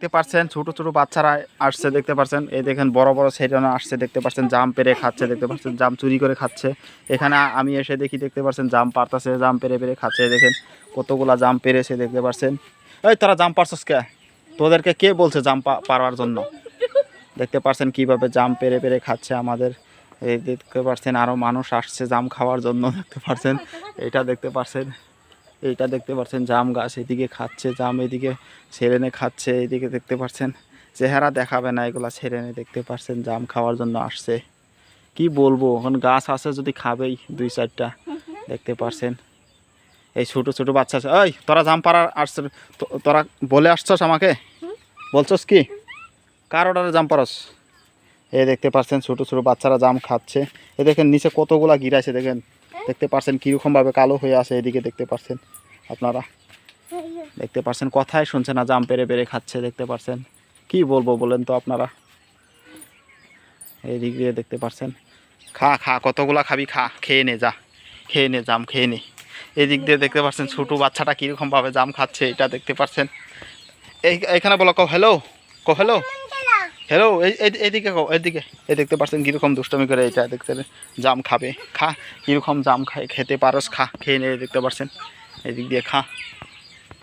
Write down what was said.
দেখতে পাচ্ছেন ছোট ছোট বাচ্চারা আসছে দেখতে পাচ্ছেন। এই দেখেন বড় বড় ছেলেরা আসছে দেখতে পাচ্ছেন, জাম পেরে খাচ্ছে দেখতে পাচ্ছেন, জাম চুরি করে খাচ্ছে। এখানে আমি এসে দেখি দেখতে পাচ্ছেন জাম পারতাছে, জাম পেরে পেরে খাচ্ছে। দেখেন কতগুলা জাম পেরেছে দেখতে পাচ্ছেন। এই তোরা জাম পারছস কে? তোদেরকে কে বলছে জাম পারার জন্য? দেখতে পাচ্ছেন কিভাবে জাম পেরে পেরে খাচ্ছে আমাদের। এই দেখতে পাচ্ছেন আরো মানুষ আসছে জাম খাওয়ার জন্য দেখতে পাচ্ছেন। এটা দেখতে পাচ্ছেন, এইটা দেখতে পাচ্ছেন জাম গাছ, এদিকে খাচ্ছে জাম, এদিকে ছেড়েনে খাচ্ছে। এইদিকে দেখতে পাচ্ছেন চেহারা দেখাবে না, এগুলা ছেড়েনে দেখতে পাচ্ছেন জাম খাওয়ার জন্য আসছে। কি বলবো, এখন গাছ আছে যদি খাবেই দুই চারটা দেখতে পাচ্ছেন। এই ছোট ছোট বাচ্চা আছে। ওই তোরা জাম পাড়া আসছ, তোরা বলে আসছস আমাকে? বলছস কি কার অর্ডারে জাম পারস? এই দেখতে পাচ্ছেন ছোট ছোট বাচ্চারা জাম খাচ্ছে। এ দেখেন নিচে কতগুলা গিরাইছে দেখেন, দেখতে পাচ্ছেন কিরকম ভাবে কালো হয়ে আছে। এদিকে দেখতে পাচ্ছেন আপনারা, দেখতে পাচ্ছেন কথাই শুনছে না, জাম পেরে পেরে খাচ্ছে দেখতে পাচ্ছেন। কি বলবো বলেন তো আপনারা। এই দিক দিয়ে দেখতে পাচ্ছেন, খা খা কতগুলা খাবি, খা খেয়ে নে, যা খেয়ে নে জাম খেয়ে নে। এই দিক দিয়ে দেখতে পাচ্ছেন ছোট বাচ্চাটা কিরকম ভাবে জাম খাচ্ছে, এটা দেখতে পাচ্ছেন। এইখানে বলো কো হ্যালো, কো হ্যালো, হ্যালো, এইদিকে কো, এইদিকে। এই দেখতে পাচ্ছেন কিরকম দুষ্টমি করে, এটা দেখতে জাম খাবে। খা কিরকম জাম খায়, খেতে পারস, খা খেয়ে নে দেখতে পাচ্ছেন। এদিক দিয়ে খা।